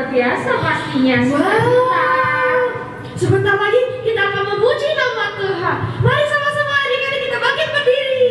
Biasa pastinya. Sebentar lagi kita akan memuji nama Tuhan. Mari sama-sama adik-adik kita bangkit berdiri.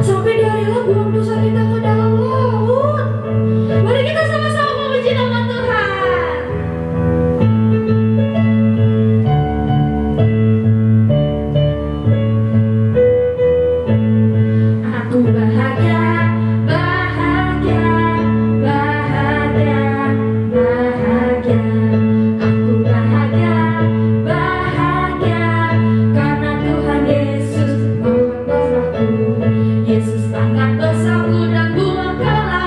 Sampai dia rela buang dosa kita ke dalam laut. Mari kita sama-sama memuji nama Tuhan. Aku bahagia, bahagia, bahagia, bahagia. Aku bahagia, bahagia, karena Tuhan Yesus mengangkat dosaku. Yesus angkat dosaku dan buang ke laut.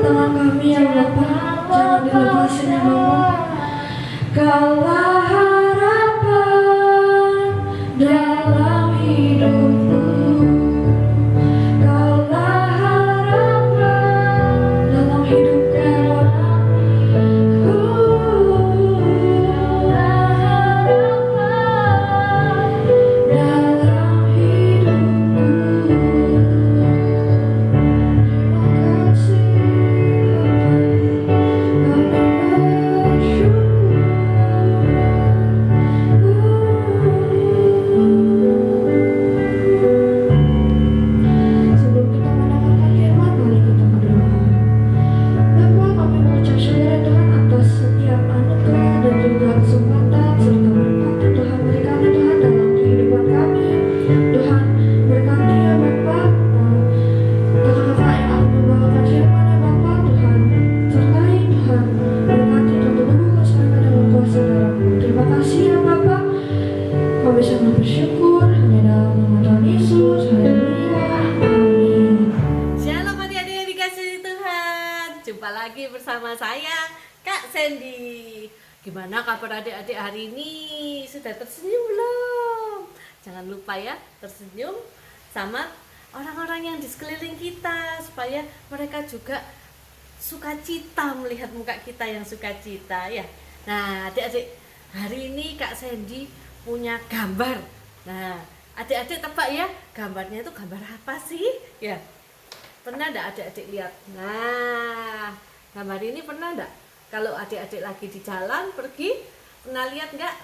tangan kami ya Bapak, jangan dilepasin ya Bapak. Kaulah harapan dalam hidupku, kaulah harapan dalam hidupku ya Bapak. Dalam hidupku, terima kasih Bapak, kami bersyukur. Sebelum kita mendengarkan firman, mari kita berdoa. Bapa, kami mengucap syukur ya Tuhan atas setiap anugerah dan juga kesempatan serta berkat yang Tuhan berikan ya Tuhan dalam kehidupan kami. Tuhan berkati ya Bapa kakak-kakak yang akan membawakan firman ya Bapa. Tuhan sertai Tuhan, berkati dan teguhkan mereka dalam kuasa darah-Mu. Terima kasih ya Bapa, kami sangat bersyukur hanya dalam nama Tuhan Yesus. Haleluya, amin. Shalom adik-adik yang dikasihi Tuhan. Jumpa lagi bersama saya Kak Sandy. Gimana kabar adik-adik hari ini? Sudah tersenyum belum? Jangan lupa ya tersenyum sama orang-orang yang di sekeliling kita, supaya mereka juga sukacita melihat muka kita yang sukacita ya. Nah adik-adik, hari ini Kak Sandy punya gambar. Nah adik-adik tebak ya, gambarnya itu gambar apa sih? Ya, pernah enggak adik-adik lihat? Nah, gambar ini pernah enggak? Kalau adik-adik lagi di jalan pergi, pernah lihat enggak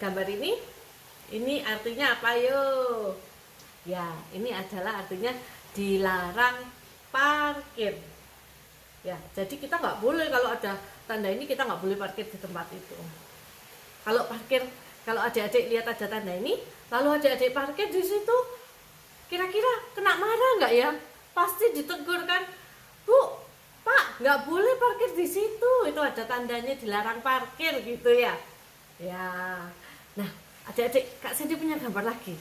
gambar ini? Ini artinya apa yuk? Ya, ini adalah artinya dilarang parkir. Ya, jadi kita nggak boleh, kalau ada tanda ini kita nggak boleh parkir di tempat itu. Kalau parkir, kalau adik-adik lihat ada tanda ini, lalu adik-adik parkir di situ, kira-kira kena marah nggak ya? Pasti ditegur kan, Bu, Pak, nggak boleh parkir di situ. Itu ada tandanya dilarang parkir gitu ya. Ya, nah adik-adik, Kak Sandy punya gambar lagi.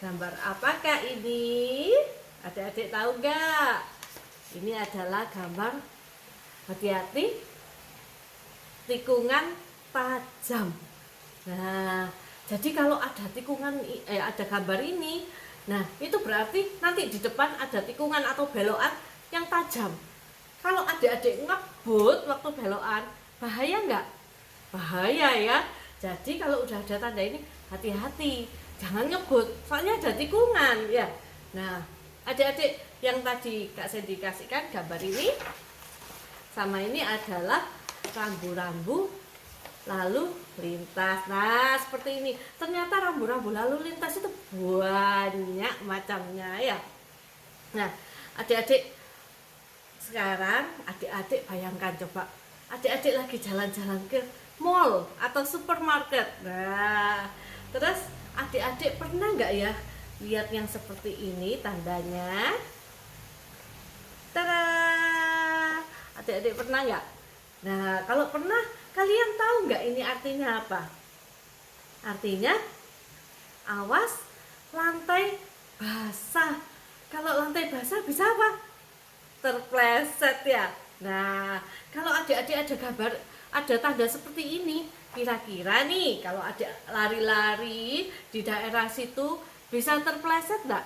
Gambar apakah ini? Adik-adik tahu nggak? Ini adalah gambar, hati-hati, tikungan tajam. Nah, jadi kalau ada tikungan, ada gambar ini, nah itu berarti nanti di depan ada tikungan atau belokan yang tajam. Kalau adik-adik ngebut waktu belokan, bahaya nggak? Bahaya ya. Jadi kalau udah ada tanda ini, hati-hati, jangan ngebut, soalnya ada tikungan ya. Nah, adik-adik yang tadi Kak Sandy kasihkan gambar ini, sama ini adalah rambu-rambu lalu lintas. Nah seperti ini, ternyata rambu-rambu lalu lintas itu banyak macamnya ya. Nah adik-adik, sekarang adik-adik bayangkan coba, adik-adik lagi jalan-jalan ke mall atau supermarket. Nah terus adik-adik pernah nggak ya lihat yang seperti ini tandanya? Tada! Adik-adik pernah nggak? Nah kalau pernah, kalian tahu nggak ini artinya apa? Artinya awas lantai basah. Kalau lantai basah bisa apa? Terpleset ya. Nah kalau adik-adik ada gambar, ada tanda seperti ini, kira-kira nih kalau adik lari-lari di daerah situ bisa terpleset nggak?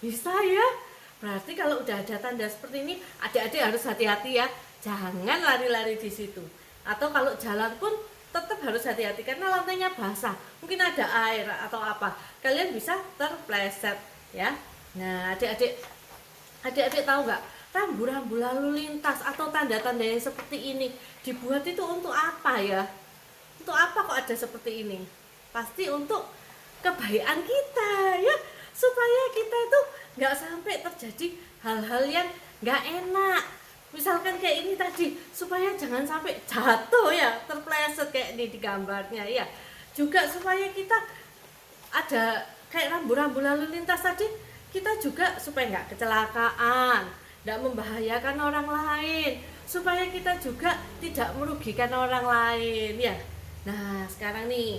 Bisa ya. Berarti kalau udah ada tanda seperti ini, adik-adik harus hati-hati ya, jangan lari-lari di situ. Atau kalau jalan pun tetap harus hati-hati karena lantainya basah, mungkin ada air atau apa, kalian bisa terpleset ya. Nah adik-adik tahu nggak, rambu-rambu lalu lintas atau tanda-tanda yang seperti ini dibuat itu untuk apa ya? Untuk apa kok ada seperti ini? Pasti untuk kebaikan kita ya, supaya kita itu nggak sampai terjadi hal-hal yang nggak enak. Misalkan kayak ini tadi, supaya jangan sampai jatuh ya, terpleset kayak ini di gambarnya ya. Juga supaya kita ada kayak rambu-rambu lalu lintas tadi, kita juga supaya nggak kecelakaan, nggak membahayakan orang lain, supaya kita juga tidak merugikan orang lain ya. Nah sekarang nih,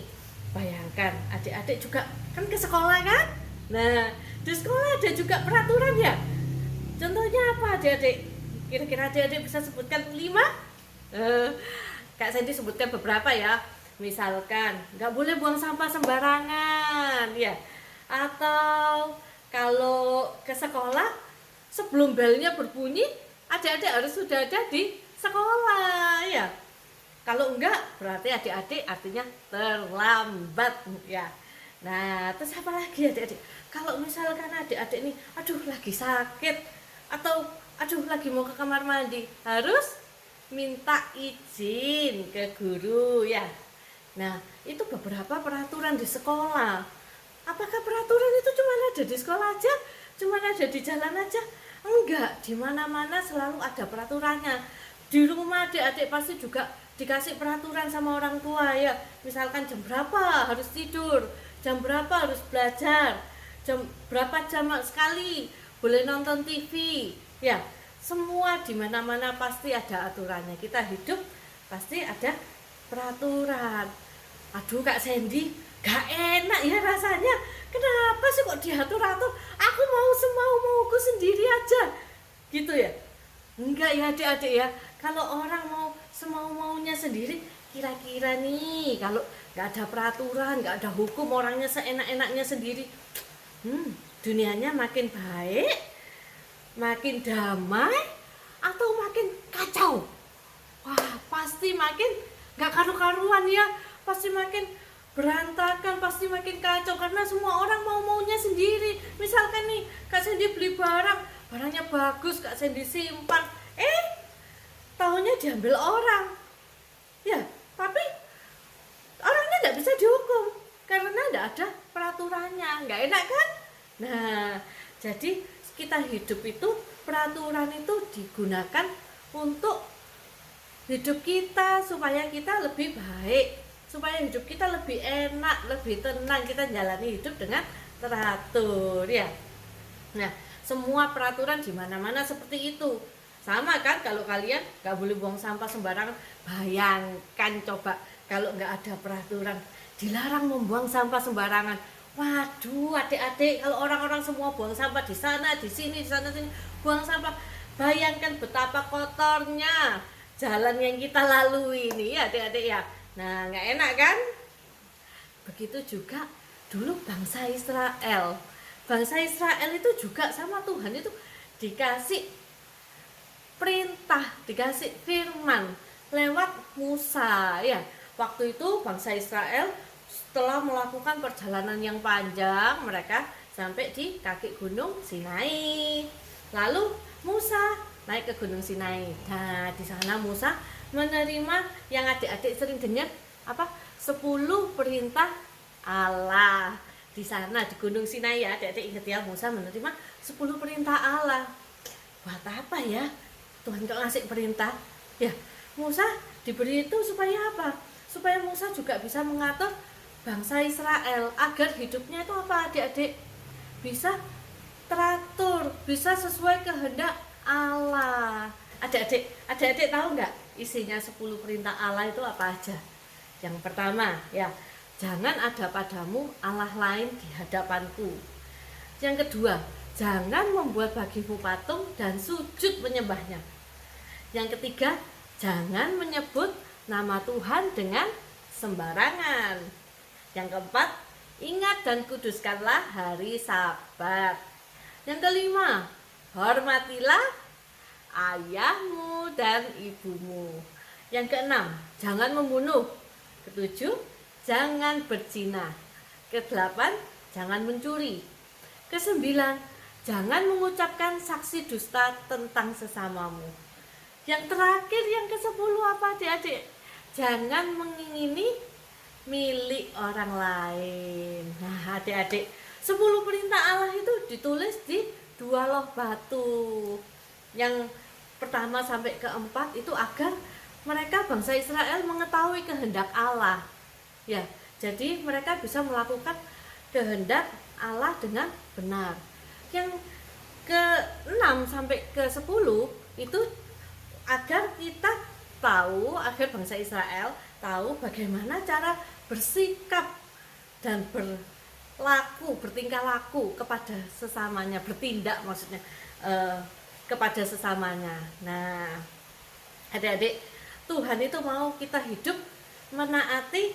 bayangkan adik-adik juga kan ke sekolah kan? Nah di sekolah ada juga peraturan ya. Contohnya apa adik-adik? Kira-kira adik-adik bisa sebutkan 5? Kak Sandy sebutkan beberapa ya. Misalkan nggak boleh buang sampah sembarangan ya. Atau kalau ke sekolah sebelum belnya berbunyi adik-adik harus sudah ada di sekolah ya. Kalau enggak berarti adik-adik artinya terlambat ya. Nah, terus apa lagi adik-adik? Kalau misalkan adik-adik nih, aduh lagi sakit atau aduh lagi mau ke kamar mandi, harus minta izin ke guru ya. Nah, itu beberapa peraturan di sekolah. Apakah peraturan itu cuma ada di sekolah aja? Cuma ada di jalan aja? Enggak, di mana-mana selalu ada peraturannya. Di rumah adik-adik pasti juga dikasih peraturan sama orang tua ya. Misalkan jam berapa harus tidur, jam berapa harus belajar, jam berapa jam sekali boleh nonton TV ya. Semua di mana-mana pasti ada aturannya. Kita hidup pasti ada peraturan. Aduh Kak Sandy, gak enak ya rasanya. Kenapa sih kok diatur-atur? Aku mau semau-mauku sendiri aja. Gitu ya? Enggak ya adik-adik ya. Kalau orang mau semau-maunya sendiri, kira-kira nih kalau gak ada peraturan, gak ada hukum, orangnya seenak-enaknya sendiri, dunianya makin baik, makin damai, atau makin kacau? Wah, pasti makin gak karu-karuan ya. Pasti makin berantakan, pasti makin kacau karena semua orang mau-maunya sendiri. Misalkan nih Kak Sandy beli barangnya bagus, Kak Sandy simpan, taunya diambil orang ya. Tapi orangnya nggak bisa dihukum karena nggak ada peraturannya. Nggak enak kan? Nah, jadi kita hidup itu, peraturan itu digunakan untuk hidup kita supaya kita lebih baik, supaya hidup kita lebih enak, lebih tenang, kita jalani hidup dengan teratur ya. Nah, semua peraturan di mana-mana seperti itu. Sama kan kalau kalian nggak boleh buang sampah sembarangan. Bayangkan coba kalau nggak ada peraturan, dilarang membuang sampah sembarangan. Waduh adik-adik, kalau orang-orang semua buang sampah di sana, di sini, di sana, sini, buang sampah. Bayangkan betapa kotornya jalan yang kita lalui ini ya adik-adik ya. Nah, nggak enak kan? Begitu juga dulu bangsa Israel. Bangsa Israel itu juga sama Tuhan itu dikasih perintah, dikasih firman lewat Musa ya. Waktu itu bangsa Israel setelah melakukan perjalanan yang panjang, mereka sampai di kaki gunung Sinai. Lalu Musa naik ke gunung Sinai. Nah, di sana Musa menerima yang adik-adik sering dengar apa? 10 perintah Allah. Di sana di gunung Sinai ya, adik-adik ingat ya, Musa menerima 10 perintah Allah. Buat apa ya Tuhan kok ngasih perintah? Ya, Musa diberi itu supaya apa? Supaya Musa juga bisa mengatur bangsa Israel agar hidupnya itu apa adik-adik? Bisa teratur, bisa sesuai kehendak Allah. Adik-adik tahu nggak isinya 10 perintah Allah itu apa aja? Yang pertama ya, jangan ada padamu Allah lain di hadapanku. Yang kedua, jangan membuat bagimu patung dan sujud menyembahnya. Yang ketiga, jangan menyebut nama Tuhan dengan sembarangan. Yang keempat, ingat dan kuduskanlah hari Sabat. Yang kelima, hormatilah ayahmu dan ibumu. Yang keenam, jangan membunuh. Ketujuh, jangan berzina. Kedelapan, jangan mencuri. Kesembilan, jangan mengucapkan saksi dusta tentang sesamamu. Yang terakhir, yang ke-10 apa adik-adik? Jangan mengingini milik orang lain. Nah adik-adik, 10 perintah Allah itu ditulis di 2 loh batu. Yang pertama sampai ke-4 itu agar mereka bangsa Israel mengetahui kehendak Allah. Ya, jadi mereka bisa melakukan kehendak Allah dengan benar. Yang ke-6 sampai ke-10 itu agar kita tahu, agar bangsa Israel tahu bagaimana cara bersikap dan bertingkah laku kepada sesamanya, bertindak maksudnya kepada sesamanya. Nah, adik-adik, Tuhan itu mau kita hidup menaati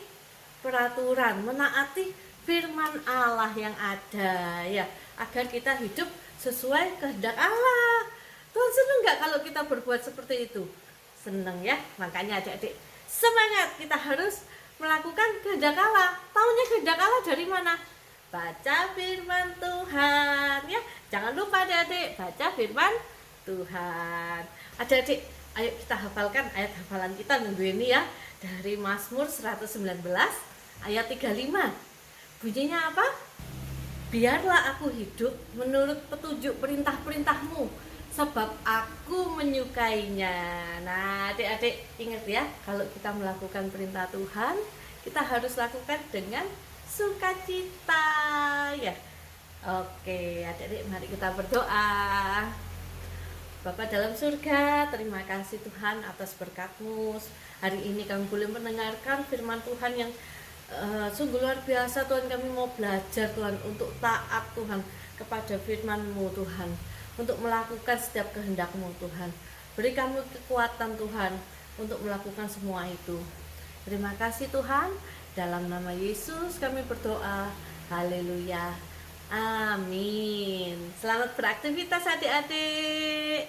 peraturan, menaati firman Allah yang ada ya, agar kita hidup sesuai kehendak Allah. Tuhan senang nggak kalau kita berbuat seperti itu? Senang ya. Makanya adik-adik semangat, kita harus melakukan kehendak Allah. Taunya kehendak Allah dari mana? Baca firman Tuhan ya. Jangan lupa adik-adik, baca firman Tuhan. Adik-adik, ayo kita hafalkan ayat hafalan kita minggu ini ya, dari Mazmur 119 ayat 35. Bunyinya apa? Biarlah aku hidup menurut petunjuk perintah-perintahmu, sebab aku menyukainya. Nah, adik-adik ingat ya, kalau kita melakukan perintah Tuhan, kita harus lakukan dengan sukacita ya. Oke, adik-adik mari kita berdoa. Bapa dalam surga, terima kasih Tuhan atas berkat-Mu. Hari ini kami boleh mendengarkan firman Tuhan yang sungguh luar biasa. Tuhan, kami mau belajar Tuhan untuk taat Tuhan kepada firman-Mu Tuhan, untuk melakukan setiap kehendak-Mu Tuhan. Beri kami kekuatan Tuhan untuk melakukan semua itu. Terima kasih Tuhan, dalam nama Yesus kami berdoa. Haleluya. Amin. Selamat beraktivitas adik-adik.